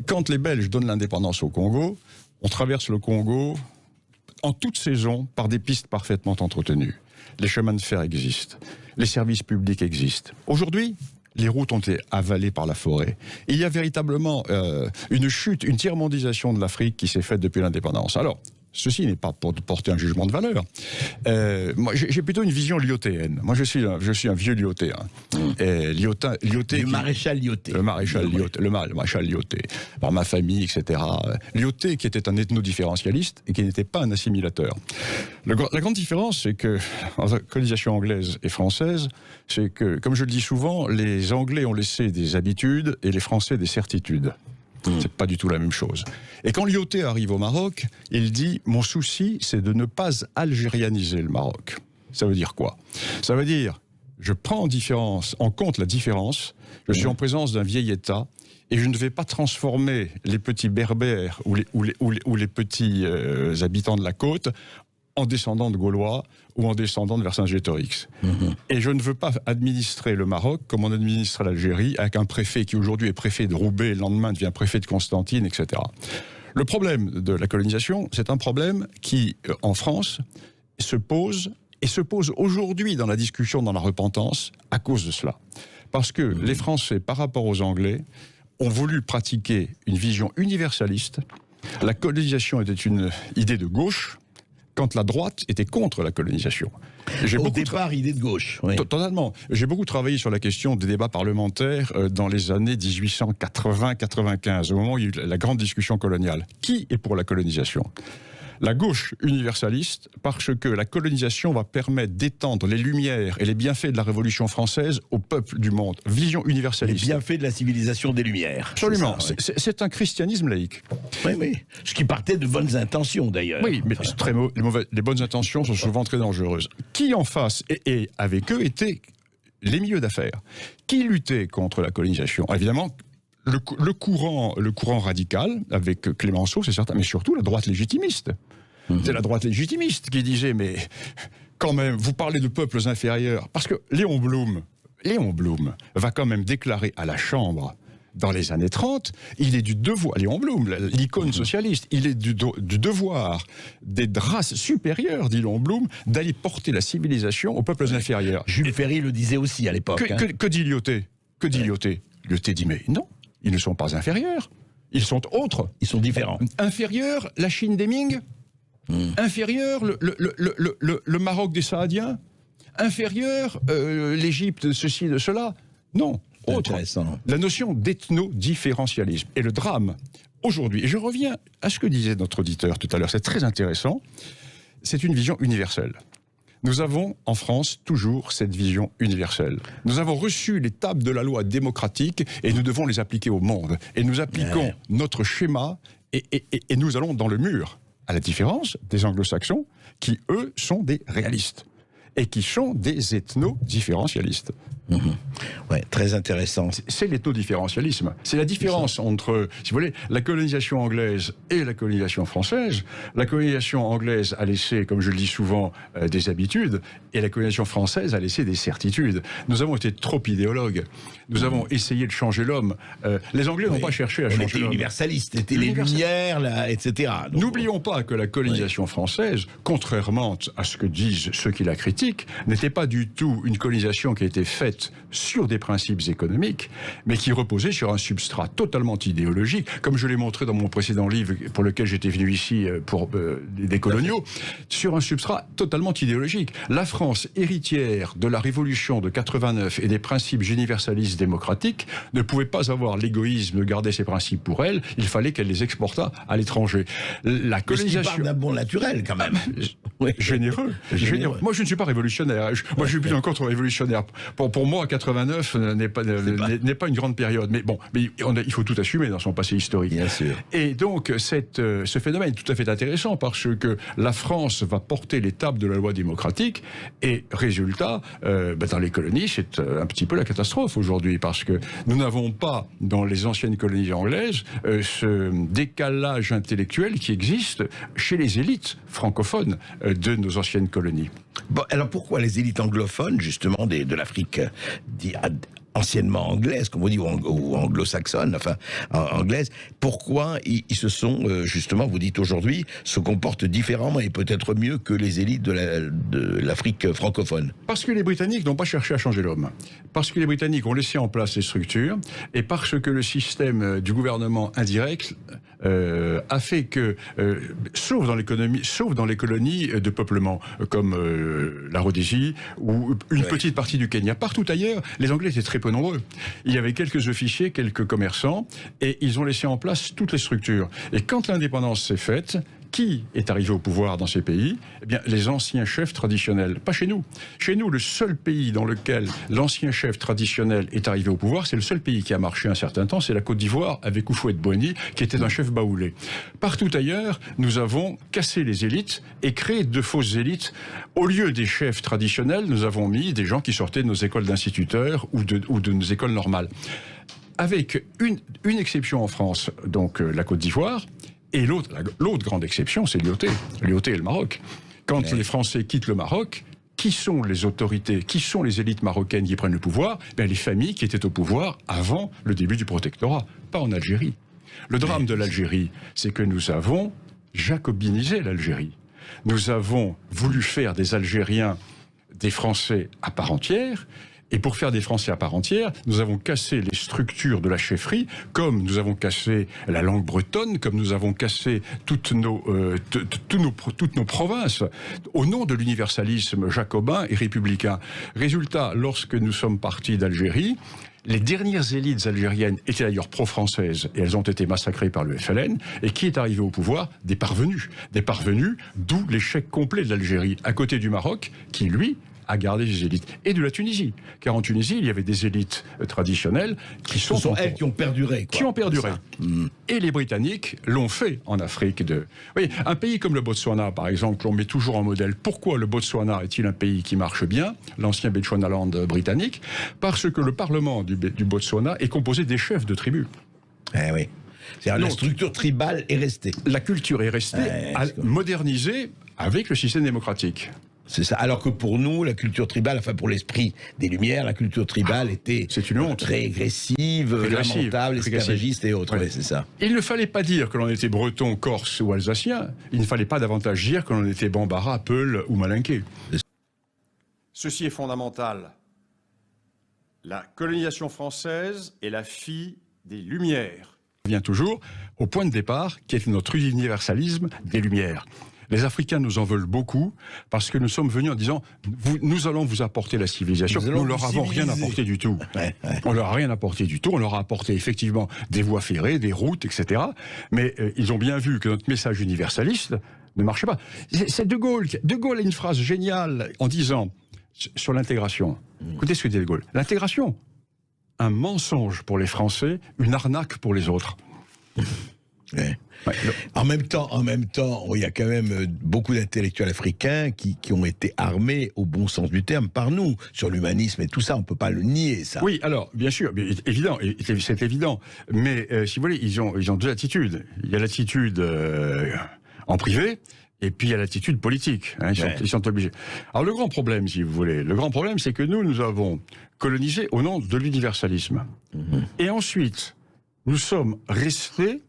Quand les Belges donnent l'indépendance au Congo, on traverse le Congo en toute saison par des pistes parfaitement entretenues. Les chemins de fer existent, les services publics existent. Aujourd'hui, les routes ont été avalées par la forêt. Et il y a véritablement une chute, une tiers-mondisation de l'Afrique qui s'est faite depuis l'indépendance. Alors, ceci n'est pas pour porter un jugement de valeur. Moi, j'ai plutôt une vision lyotéenne. Moi, je suis un vieux lyotéen. Lyoté, le maréchal Lyoté. Le maréchal Lyoté. Par ma famille, etc. Lyoté, qui était un ethno-différentialiste et qui n'était pas un assimilateur. La grande différence, c'est que, dans la colonisation anglaise et française, c'est que, comme je le dis souvent, les Anglais ont laissé des habitudes et les Français des certitudes. C'est pas du tout la même chose. Et quand Lyoté arrive au Maroc, il dit « Mon souci, c'est de ne pas algérianiser le Maroc ». Ça veut dire quoi? Ça veut dire, je prends en compte la différence, je suis en présence d'un vieil État, et je ne vais pas transformer les petits berbères ou les petits habitants de la côte en descendants de Gaulois ou en descendants de Vercingétorix. Et je ne veux pas administrer le Maroc comme on administre l'Algérie, avec un préfet qui aujourd'hui est préfet de Roubaix, le lendemain devient préfet de Constantine, etc. Le problème de la colonisation, c'est un problème qui, en France, se pose aujourd'hui dans la discussion, dans la repentance, à cause de cela. Parce que les Français, par rapport aux Anglais, ont voulu pratiquer une vision universaliste. La colonisation était une idée de gauche, quand la droite était contre la colonisation. Au départ, idée de gauche. Oui. Totalement. J'ai beaucoup travaillé sur la question des débats parlementaires dans les années 1880-95, au moment où il y a eu la grande discussion coloniale. Qui est pour la colonisation ? La gauche universaliste, parce que la colonisation va permettre d'étendre les lumières et les bienfaits de la Révolution française au peuple du monde. Vision universaliste. Les bienfaits de la civilisation des Lumières. Absolument. C'est un christianisme laïque. Oui, oui. Ce qui partait de bonnes intentions, d'ailleurs. Oui, mais les bonnes intentions sont souvent très dangereuses. Qui en face, et avec eux, étaient les milieux d'affaires. Qui luttait contre la colonisation ? Évidemment, le courant radical, avec Clémenceau, c'est certain, mais surtout la droite légitimiste. C'est la droite légitimiste qui disait, mais quand même, vous parlez de peuples inférieurs. Parce que Léon Blum va quand même déclarer à la Chambre, dans les années 30, il est du devoir, Léon Blum, l'icône socialiste, il est du devoir des races supérieures, dit Léon Blum, d'aller porter la civilisation aux peuples inférieurs. Jules Ferry le disait aussi à l'époque. Que dit Lyoté ? Que dit Lyoté ? Lyoté dit, mais non. Ils ne sont pas inférieurs, ils sont autres. Ils sont différents. Inférieurs, la Chine des Ming. Inférieur, le Maroc des Saadiens. Inférieur, l'Égypte de ceci, de cela. Non, autre. La notion d'ethno-différentialisme. Et le drame, aujourd'hui, et je reviens à ce que disait notre auditeur tout à l'heure, c'est très intéressant, c'est une vision universelle. Nous avons, en France, toujours cette vision universelle. Nous avons reçu les tables de la loi démocratique et nous devons les appliquer au monde. Et nous appliquons notre schéma et nous allons dans le mur. À la différence des anglo-saxons qui, eux, sont des réalistes et qui sont des ethno-différentialistes. Ouais, très intéressant. C'est l'ethno-différentialisme. C'est la différence entre, si vous voulez, la colonisation anglaise et la colonisation française. La colonisation anglaise a laissé, comme je le dis souvent, des habitudes, et la colonisation française a laissé des certitudes. Nous avons été trop idéologues. Nous avons essayé de changer l'homme. Les Anglais n'ont pas cherché à changer l'homme. Universaliste, c'était les Lumières, là, etc. N'oublions pas que la colonisation française, contrairement à ce que disent ceux qui la critiquent, n'était pas du tout une colonisation qui a été faite sur des principes économiques, mais qui reposait sur un substrat totalement idéologique, comme je l'ai montré dans mon précédent livre, pour lequel j'étais venu ici pour des coloniaux, sur un substrat totalement idéologique. La France, héritière de la Révolution de 89 et des principes universalistes démocratiques, ne pouvait pas avoir l'égoïsme de garder ses principes pour elle, il fallait qu'elle les exportât à l'étranger. La colonisation... Ce qui part d'un bon naturel, quand même. Généreux. Moi, je ne suis pas révolutionnaire. Moi, je suis plutôt contre-révolutionnaire. Pour moi, 89 n'est pas une grande période. Mais bon, il faut tout assumer dans son passé historique. Bien sûr. Et donc, ce phénomène est tout à fait intéressant parce que la France va porter les tables de la loi démocratique et résultat, dans les colonies, c'est un petit peu la catastrophe aujourd'hui parce que nous n'avons pas, dans les anciennes colonies anglaises, ce décalage intellectuel qui existe chez les élites francophones de nos anciennes colonies. Bon, alors pourquoi les élites anglophones, justement, de l'Afrique anciennement anglaise, comme on dit, ou anglo-saxonne, enfin anglaise, pourquoi ils se sont, justement, vous dites aujourd'hui, se comportent différemment et peut-être mieux que les élites de l'Afrique francophone? Parce que les Britanniques n'ont pas cherché à changer l'homme. Parce que les Britanniques ont laissé en place les structures, et parce que le système du gouvernement indirect a fait que, sauf dans les colonies de peuplement, comme la Rhodésie ou une petite partie du Kenya, partout ailleurs, les Anglais étaient très peu nombreux. Il y avait quelques officiers, quelques commerçants, et ils ont laissé en place toutes les structures. Et quand l'indépendance s'est faite, qui est arrivé au pouvoir dans ces pays? Eh bien, les anciens chefs traditionnels. Pas chez nous. Chez nous, le seul pays dans lequel l'ancien chef traditionnel est arrivé au pouvoir, c'est le seul pays qui a marché un certain temps, c'est la Côte d'Ivoire, avec Houphouët-Boigny, qui était un chef baoulé. Partout ailleurs, nous avons cassé les élites et créé de fausses élites. Au lieu des chefs traditionnels, nous avons mis des gens qui sortaient de nos écoles d'instituteurs ou de nos écoles normales. Avec une exception en France, donc la Côte d'Ivoire. Et l'autre grande exception, c'est l'IOT. L'IOT et le Maroc. Quand les Français quittent le Maroc, qui sont les autorités, qui sont les élites marocaines qui prennent le pouvoir? Les familles qui étaient au pouvoir avant le début du protectorat, pas en Algérie. Le drame de l'Algérie, c'est que nous avons jacobinisé l'Algérie. Nous avons voulu faire des Algériens des Français à part entière. Et pour faire des Français à part entière, nous avons cassé les structures de la chefferie, comme nous avons cassé la langue bretonne, comme nous avons cassé toutes nos provinces, au nom de l'universalisme jacobin et républicain. Résultat, lorsque nous sommes partis d'Algérie, les dernières élites algériennes étaient d'ailleurs pro-françaises et elles ont été massacrées par le FLN. Et qui est arrivé au pouvoir? Des parvenus. Des parvenus, d'où l'échec complet de l'Algérie, à côté du Maroc, qui, lui, a gardé ses élites. Et de la Tunisie. Car en Tunisie, il y avait des élites traditionnelles qui sont... Ce sont elles qui ont perduré. Quoi. Qui ont perduré. Et les Britanniques l'ont fait en Afrique. Vous voyez, un pays comme le Botswana, par exemple, l'on met toujours en modèle. Pourquoi le Botswana est-il un pays qui marche bien? L'ancien Bechuanaland britannique. Parce que le Parlement du Botswana est composé des chefs de tribus. Eh oui. C'est-à-dire la structure tribale est restée. La culture est restée, modernisée avec le système démocratique. C'est ça. Alors que pour nous, la culture tribale, enfin pour l'esprit des Lumières, la culture tribale était régressive, lamentable, esclavagiste et autres. Ouais. C'est ça. Il ne fallait pas dire que l'on était breton, corse ou alsacien. Il ne fallait pas davantage dire que l'on était bambara, peul ou malinqué. Ceci est fondamental. La colonisation française est la fille des Lumières. On vient toujours au point de départ, qui est notre universalisme des Lumières. Les Africains nous en veulent beaucoup parce que nous sommes venus en disant nous allons vous apporter la civilisation. Nous leur avons rien apporté du tout. On leur a rien apporté du tout. On leur a apporté effectivement des voies ferrées, des routes, etc. Mais ils ont bien vu que notre message universaliste ne marchait pas. C'est De Gaulle. De Gaulle a une phrase géniale en disant sur l'intégration. Écoutez ce que dit De Gaulle. L'intégration, un mensonge pour les Français, une arnaque pour les autres. Ouais. En même temps, il y a quand même beaucoup d'intellectuels africains qui ont été armés au bon sens du terme par nous, sur l'humanisme et tout ça, on ne peut pas le nier, ça. Oui, alors, bien sûr, évident, c'est évident, mais si vous voulez, ils ont deux attitudes. Il y a l'attitude en privé, et puis il y a l'attitude politique, hein, ils sont obligés. Alors le grand problème, si vous voulez, c'est que nous avons colonisé au nom de l'universalisme. Et ensuite, nous sommes restés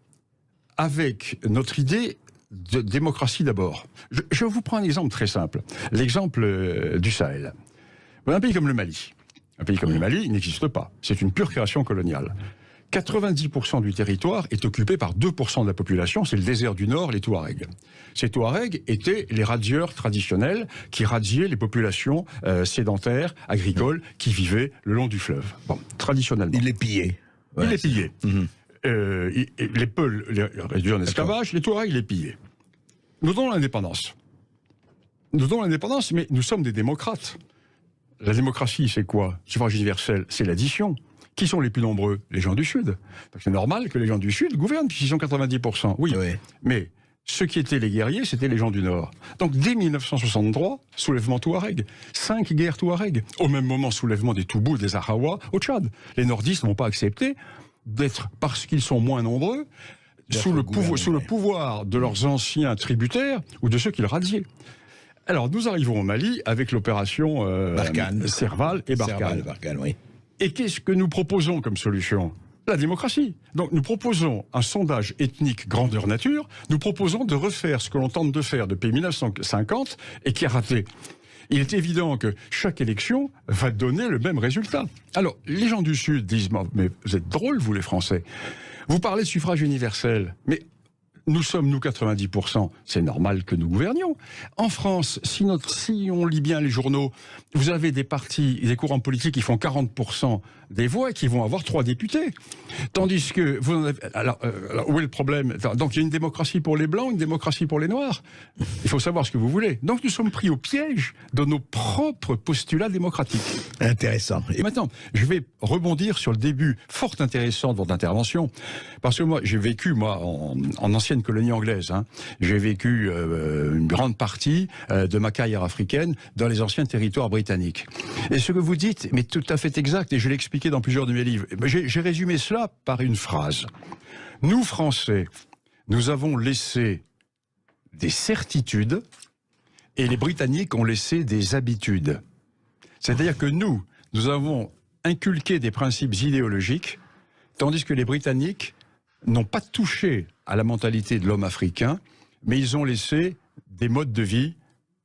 avec notre idée de démocratie d'abord. Je vous prends un exemple très simple. L'exemple du Sahel. Un pays comme le Mali. Un pays comme le Mali n'existe pas. C'est une pure création coloniale. 90% du territoire est occupé par 2% de la population, c'est le désert du Nord, les Touaregs. Ces Touaregs étaient les radieurs traditionnels qui radiaient les populations sédentaires, agricoles, qui vivaient le long du fleuve. Bon, traditionnellement. Ils les pillaient. Ils les pillaient. Les Peuls les réduisaient en esclavage, les Touaregs les pillaient. Nous donnons l'indépendance. Nous donnons l'indépendance, mais nous sommes des démocrates. La démocratie, c'est quoi? Suffrage universel, c'est l'addition. Qui sont les plus nombreux? Les gens du Sud. C'est normal que les gens du Sud gouvernent, puisqu'ils sont 90%. Oui, mais ceux qui étaient les guerriers, c'était les gens du Nord. Donc dès 1963, soulèvement Touareg. 5 guerres Touareg. Au même moment, soulèvement des Toubous, des Ahawa au Tchad. Les nordistes n'ont pas accepté d'être, parce qu'ils sont moins nombreux, sous le pouvoir de leurs anciens tributaires ou de ceux qu'ils radiaient. Alors, nous arrivons au Mali avec l'opération Barkhane. Serval et Barkhane. Barkhane, oui. Et qu'est-ce que nous proposons comme solution ? La démocratie. Donc nous proposons un sondage ethnique grandeur nature, nous proposons de refaire ce que l'on tente de faire depuis 1950 et qui a raté. Il est évident que chaque élection va donner le même résultat. Alors, les gens du Sud disent « Mais vous êtes drôles, vous les Français. Vous parlez de suffrage universel, mais nous sommes, nous, 90%. C'est normal que nous gouvernions. En France, si on lit bien les journaux, vous avez des partis, des courants politiques qui font 40% des voix et qui vont avoir 3 députés. Tandis que vous en avez... Alors, où est le problème ? Donc il y a une démocratie pour les Blancs, une démocratie pour les Noirs. Il faut savoir ce que vous voulez. Donc nous sommes pris au piège de nos propres postulats démocratiques. Intéressant. Et maintenant, je vais rebondir sur le début fort intéressant de votre intervention. Parce que moi, j'ai vécu, en ancienne colonie anglaise. Hein. J'ai vécu une grande partie de ma carrière africaine dans les anciens territoires britanniques. Et ce que vous dites, mais tout à fait exact, et je l'ai expliqué dans plusieurs de mes livres, j'ai résumé cela par une phrase. Nous, Français, nous avons laissé des certitudes et les Britanniques ont laissé des habitudes. C'est-à-dire que nous avons inculqué des principes idéologiques, tandis que les Britanniques n'ont pas touché à la mentalité de l'homme africain, mais ils ont laissé des modes de vie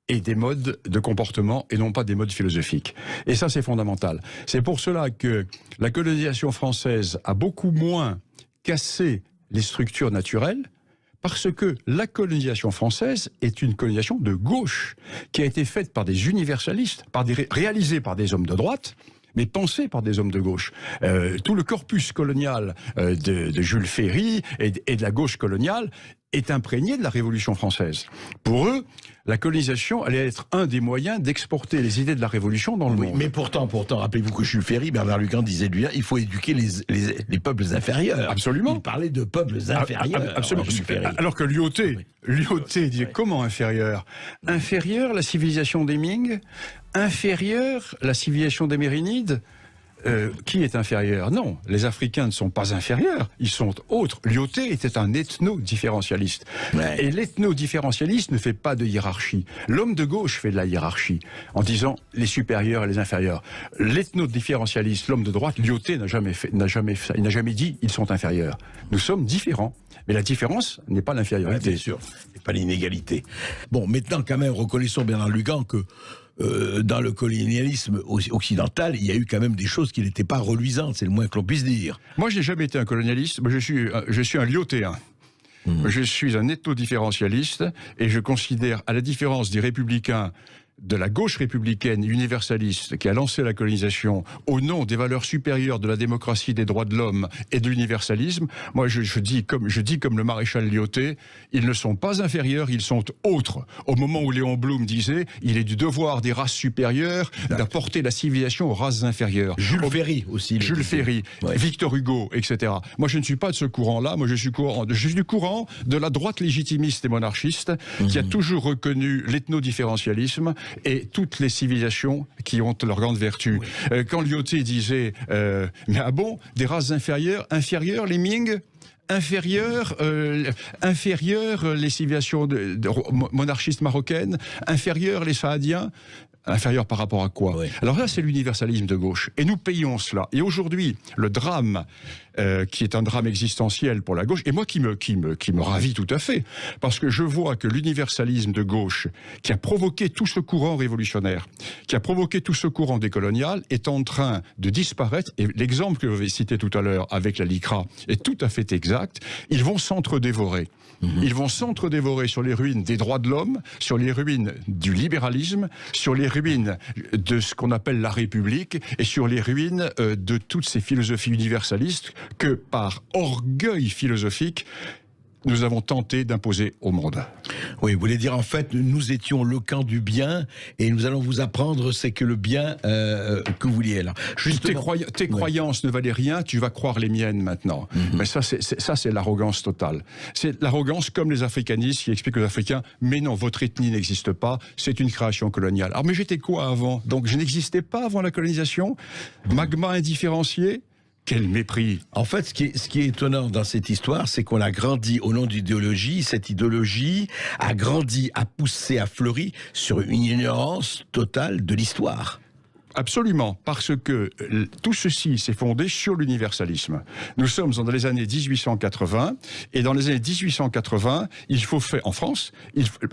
et des modes de comportement et non pas des modes philosophiques. Et ça, c'est fondamental. C'est pour cela que la colonisation française a beaucoup moins cassé les structures naturelles, parce que la colonisation française est une colonisation de gauche, qui a été faite par des universalistes, réalisée par des hommes de droite, mais pensée par des hommes de gauche. Tout le corpus colonial de Jules Ferry et de la gauche coloniale est imprégné de la Révolution française. Pour eux, la colonisation allait être un des moyens d'exporter les idées de la Révolution dans le monde. Mais pourtant, rappelez-vous que Jules Ferry, Bernard Lucan disait lui, il faut éduquer les peuples inférieurs. Absolument. Il parlait de peuples inférieurs. Absolument. Alors que Lyautey disait comment inférieur ? Inférieur la civilisation des Ming ? Inférieur la civilisation des Mérinides ? Qui est inférieur ? Non, les Africains ne sont pas inférieurs, ils sont autres. Lyautey était un ethno-différentialiste. Ouais. Et l'ethno-différentialiste ne fait pas de hiérarchie. L'homme de gauche fait de la hiérarchie, en disant les supérieurs et les inférieurs. L'ethno-différentialiste, l'homme de droite, Lyautey n'a jamais dit ils sont inférieurs. Nous sommes différents. Mais la différence n'est pas l'infériorité. Ouais, bien sûr, n'est pas l'inégalité. Bon, maintenant quand même, reconnaissons Bernard Lucan que dans le colonialisme occidental, il y a eu quand même des choses qui n'étaient pas reluisantes, c'est le moins que l'on puisse dire. Moi, je n'ai jamais été un colonialiste, moi, je suis un lyothéen. Je suis un ethno-différentialiste et je considère, à la différence des républicains, de la gauche républicaine universaliste qui a lancé la colonisation au nom des valeurs supérieures de la démocratie, des droits de l'homme et de l'universalisme, moi je dis comme le maréchal Lyautey, ils ne sont pas inférieurs, ils sont autres. Au moment où Léon Blum disait, il est du devoir des races supérieures d'apporter la civilisation aux races inférieures. Jules Ferry aussi. Jules Ferry, ouais. Victor Hugo, etc. Moi je ne suis pas de ce courant-là, moi je suis du courant de la droite légitimiste et monarchiste qui a toujours reconnu l'ethno-différentialisme et toutes les civilisations qui ont leur grande vertu. Oui. Quand Lyautey disait mais ah bon, des races inférieures, les Ming, inférieures les civilisations monarchistes marocaines, inférieures les Saadiens. Inférieur par rapport à quoi ? Oui. Alors là, c'est l'universalisme de gauche. Et nous payons cela. Et aujourd'hui, le drame, qui est un drame existentiel pour la gauche, et moi qui me ravit tout à fait, parce que je vois que l'universalisme de gauche, qui a provoqué tout ce courant révolutionnaire, qui a provoqué tout ce courant décolonial, est en train de disparaître. Et l'exemple que vous avez cité tout à l'heure avec la LICRA est tout à fait exact. Ils vont s'entre-dévorer. Ils vont s'entre-dévorer sur les ruines des droits de l'homme, sur les ruines du libéralisme, sur les ruines de ce qu'on appelle la République et sur les ruines de toutes ces philosophies universalistes que, par orgueil philosophique, nous avons tenté d'imposer au monde. Oui, vous voulez dire en fait, nous étions le camp du bien et nous allons vous apprendre c'est que le bien que vous vouliez là. Tes croyances ne valaient rien, tu vas croire les miennes maintenant. Mais ça c'est l'arrogance totale. C'est l'arrogance comme les africanistes qui expliquent aux Africains mais non, votre ethnie n'existe pas, c'est une création coloniale. Alors mais j'étais quoi avant ? Donc je n'existais pas avant la colonisation ? Magma indifférencié ? Quel mépris. En fait, ce qui est étonnant dans cette histoire, c'est qu'on a grandi au nom d'idéologie. Cette idéologie a grandi, a poussé, a fleuri sur une ignorance totale de l'histoire. Absolument, parce que tout ceci s'est fondé sur l'universalisme. Nous sommes dans les années 1880, et dans les années 1880, il faut faire, en France,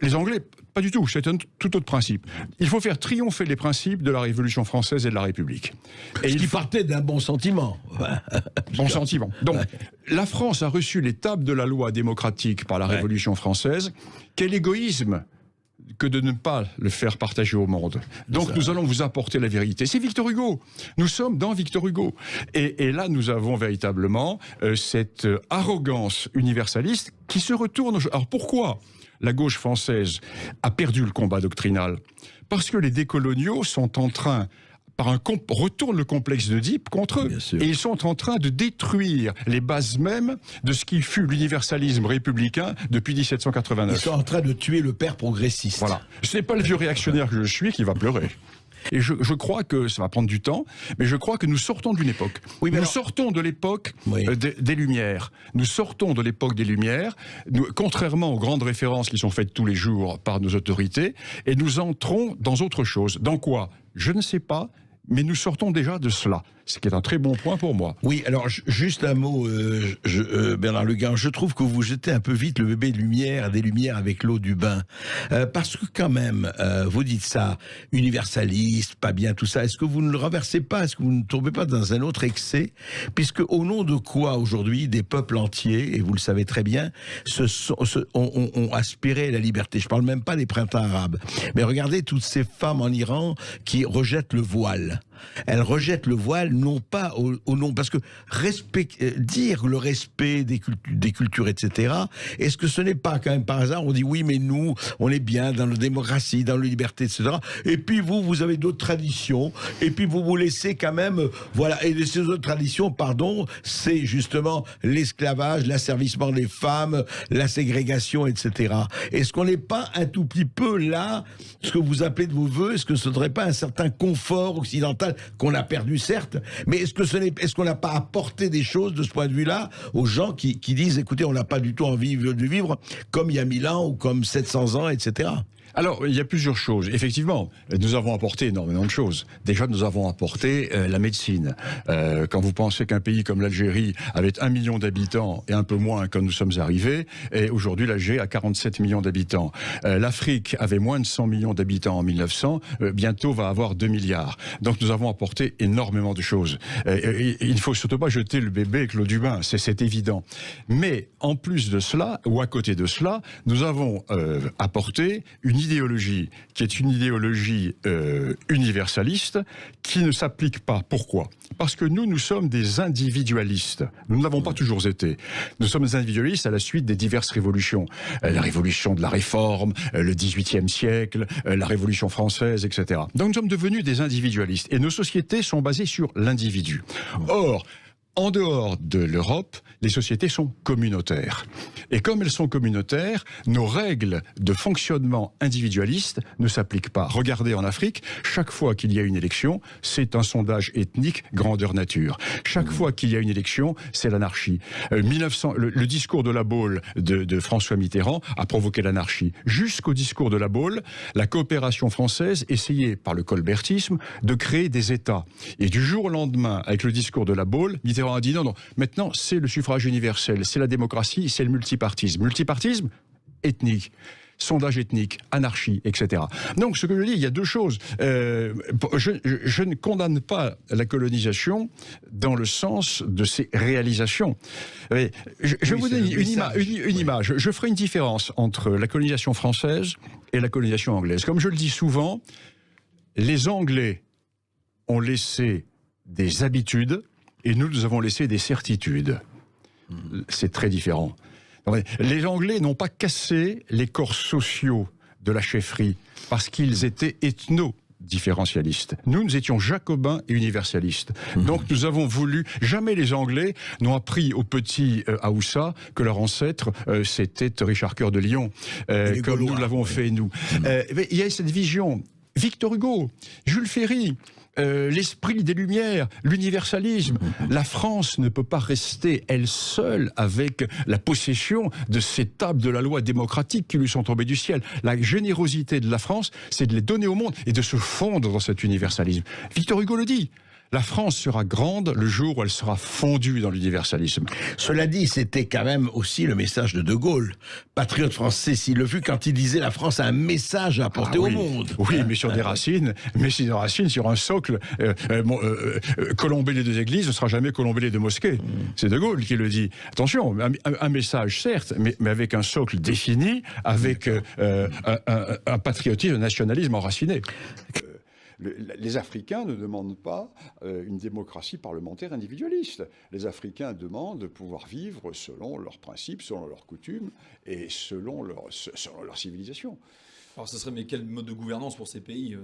les Anglais, pas du tout, c'est un tout autre principe. Il faut faire triompher les principes de la Révolution française et de la République. Et il partait d'un bon sentiment. Bon sentiment. Donc, la France a reçu les tables de la loi démocratique par la Révolution française. Quel égoïsme que de ne pas le faire partager au monde. Donc nous allons vous apporter la vérité. C'est Victor Hugo. Nous sommes dans Victor Hugo. Et là, nous avons véritablement cette arrogance universaliste qui se retourne. Alors pourquoi la gauche française a perdu le combat doctrinal? Parce que les décoloniaux sont en train, retournent le complexe d'Oedipe contre eux. Et ils sont en train de détruire les bases mêmes de ce qui fut l'universalisme républicain depuis 1789. Ils sont en train de tuer le père progressiste. Voilà. Ce n'est pas le vieux réactionnaire que je suis qui va pleurer. Et je crois que ça va prendre du temps, mais je crois que nous sortons d'une époque. Oui, nous sortons de l'époque des Lumières. Nous sortons de l'époque des Lumières, contrairement aux grandes références qui sont faites tous les jours par nos autorités, et nous entrons dans autre chose. Dans quoi? Je ne sais pas. Mais nous sortons déjà de cela, ce qui est un très bon point pour moi. Oui, alors juste un mot, Bernard Leguin, je trouve que vous jetez un peu vite le bébé des Lumières avec l'eau du bain. Parce que quand même, vous dites ça, universaliste, pas bien, tout ça. Est-ce que vous ne le renversez pas? Est-ce que vous ne tombez pas dans un autre excès? Puisque au nom de quoi aujourd'hui des peuples entiers, et vous le savez très bien, ont aspiré à la liberté. Je parle même pas des printemps arabes. Mais regardez toutes ces femmes en Iran qui rejettent le voile. Elles rejettent le voile non pas au nom, parce que dire le respect des cultures, etc., est-ce que ce n'est pas quand même par hasard, on dit oui mais nous on est bien dans la démocratie, dans la liberté, etc., et puis vous avez d'autres traditions, et puis vous laissez quand même, voilà, et ces autres traditions, pardon, c'est justement l'esclavage, l'asservissement des femmes, la ségrégation, etc. Est-ce qu'on n'est pas un tout petit peu là, ce que vous appelez de vos voeux, est-ce que ce ne serait pas un certain confort occidental qu'on a perdu, certes, mais est-ce qu'on n'a pas apporté des choses de ce point de vue-là aux gens qui disent, écoutez, on n'a pas du tout envie de vivre comme il y a 1000 ans ou comme 700 ans, etc. Alors, il y a plusieurs choses. Effectivement, nous avons apporté énormément de choses. Déjà, nous avons apporté la médecine. Quand vous pensez qu'un pays comme l'Algérie avait 1 million d'habitants et un peu moins quand nous sommes arrivés, et aujourd'hui l'Algérie a 47 millions d'habitants. L'Afrique avait moins de 100 millions d'habitants en 1900, bientôt va avoir 2 milliards. Donc nous avons apporté énormément de choses. Il ne faut surtout pas jeter le bébé avec l'eau du bain, c'est évident. Mais en plus de cela, ou à côté de cela, nous avons apporté une idéologie qui est une idéologie universaliste qui ne s'applique pas. Pourquoi? Parce que nous sommes des individualistes. Nous ne l'avons pas toujours été. Nous sommes des individualistes à la suite des diverses révolutions. La révolution de la Réforme, le XVIIIe siècle, la Révolution française, etc. Donc nous sommes devenus des individualistes. Et nos sociétés sont basées sur l'individu. Or, en dehors de l'Europe, les sociétés sont communautaires. Et comme elles sont communautaires, nos règles de fonctionnement individualistes ne s'appliquent pas. Regardez en Afrique, chaque fois qu'il y a une élection, c'est un sondage ethnique grandeur nature. Chaque fois qu'il y a une élection, c'est l'anarchie. Le discours de La Baule de François Mitterrand a provoqué l'anarchie. Jusqu'au discours de La Baule, la coopération française essayait, par le colbertisme, de créer des États. Et du jour au lendemain, avec le discours de La Baule, Mitterrand a dit non, maintenant c'est le suffrage universel, c'est la démocratie, c'est le multipartisme. Multipartisme ethnique, sondage ethnique, anarchie, etc. Donc ce que je dis, il y a deux choses. Je ne condamne pas la colonisation dans le sens de ses réalisations. Je vous donne une image. Je ferai une différence entre la colonisation française et la colonisation anglaise. Comme je le dis souvent, les Anglais ont laissé des habitudes et nous avons laissé des certitudes. C'est très différent. Les Anglais n'ont pas cassé les corps sociaux de la chefferie parce qu'ils étaient ethno-différentialistes. Nous étions jacobins et universalistes. Donc nous avons voulu... Jamais les Anglais n'ont appris aux petits Haoussa que leur ancêtre, c'était Richard Cœur de Lion, comme nous l'avons fait nous. Il y a cette vision Victor Hugo, Jules Ferry, l'esprit des Lumières, l'universalisme. La France ne peut pas rester, elle seule, avec la possession de ces tables de la loi démocratique qui lui sont tombées du ciel. La générosité de la France, c'est de les donner au monde et de se fondre dans cet universalisme. Victor Hugo le dit. La France sera grande le jour où elle sera fondue dans l'universalisme. Cela dit, c'était quand même aussi le message de De Gaulle, patriote français s'il le fut, quand il disait la France a un message à apporter au monde. Oui, mais sur des racines, sur un socle. Colomber les deux églises ne sera jamais colomber les deux mosquées. C'est De Gaulle qui le dit. Attention, un message certes, mais avec un socle défini, avec un patriotisme, un nationalisme enraciné. Les Africains ne demandent pas une démocratie parlementaire individualiste. Les Africains demandent de pouvoir vivre selon leurs principes, selon leurs coutumes et selon leur civilisation. Alors, mais quel mode de gouvernance pour ces pays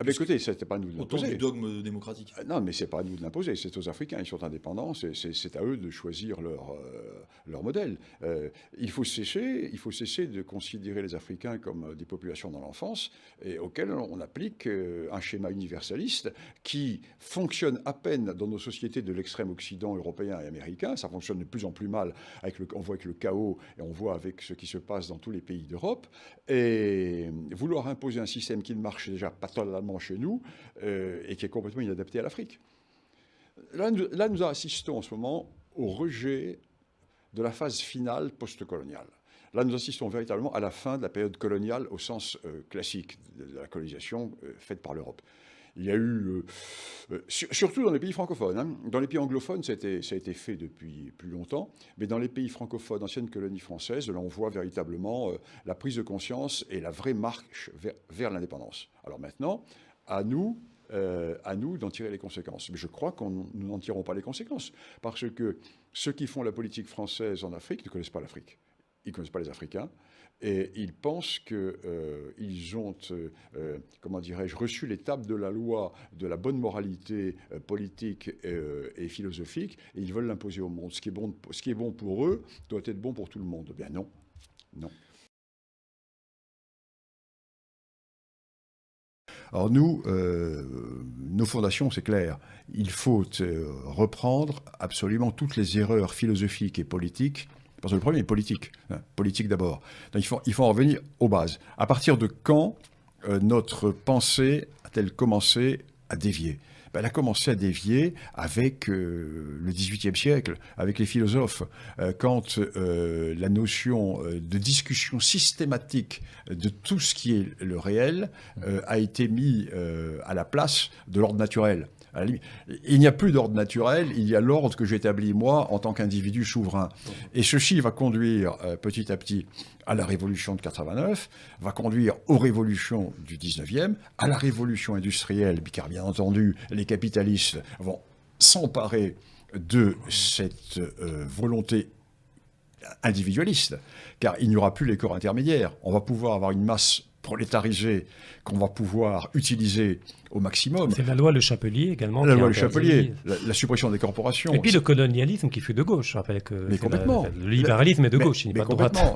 Écoutez, ce n'était pas à nous de l'imposer. Autant du dogme démocratique. Non, mais ce n'est pas à nous de l'imposer, c'est aux Africains, ils sont indépendants, c'est à eux de choisir leur modèle. Il faut cesser de considérer les Africains comme des populations dans l'enfance et auxquelles on applique un schéma universaliste qui fonctionne à peine dans nos sociétés de l'extrême Occident européen et américain. Ça fonctionne de plus en plus mal, on voit avec le chaos et on voit avec ce qui se passe dans tous les pays d'Europe. Et vouloir imposer un système qui ne marche déjà pas totalement chez nous et qui est complètement inadapté à l'Afrique. Là, nous assistons en ce moment au rejet de la phase finale post-coloniale. Là, nous assistons véritablement à la fin de la période coloniale au sens classique de la colonisation faite par l'Europe. Il y a eu, surtout dans les pays francophones, hein. Dans les pays anglophones, ça a été fait depuis plus longtemps, mais dans les pays francophones, anciennes colonies françaises, là on voit véritablement la prise de conscience et la vraie marche vers l'indépendance. Alors maintenant, à nous d'en tirer les conséquences. Mais je crois que nous n'en tirons pas les conséquences, parce que ceux qui font la politique française en Afrique ne connaissent pas l'Afrique. Ils ne connaissent pas les Africains. Et ils pensent qu'ils ont, comment dirais-je, reçu les tables de la loi de la bonne moralité politique et philosophique, et ils veulent l'imposer au monde. Ce qui est bon pour eux doit être bon pour tout le monde. Eh bien non, non. Alors nous, nos fondations, c'est clair. Il faut reprendre absolument toutes les erreurs philosophiques et politiques. Parce que le problème est politique, hein, politique d'abord. Donc il faut en revenir aux bases. À partir de quand notre pensée a-t-elle commencé à dévier ? Elle a commencé à dévier avec le XVIIIe siècle, avec les philosophes, quand la notion de discussion systématique de tout ce qui est le réel a été mis à la place de l'ordre naturel. Il n'y a plus d'ordre naturel, il y a l'ordre que j'établis moi en tant qu'individu souverain. Et ceci va conduire petit à petit à la révolution de 89, va conduire aux révolutions du 19e, à la révolution industrielle, car bien entendu, les capitalistes vont s'emparer de cette volonté individualiste, car il n'y aura plus les corps intermédiaires. On va pouvoir avoir une masse prolétarisée qu'on va pouvoir utiliser au maximum. C'est la loi Le Chapelier également. La loi Le Chapelier, la suppression des corporations. Et puis le colonialisme qui fut de gauche, je rappelle que mais complètement. Le libéralisme est de gauche, il n'est pas de droite.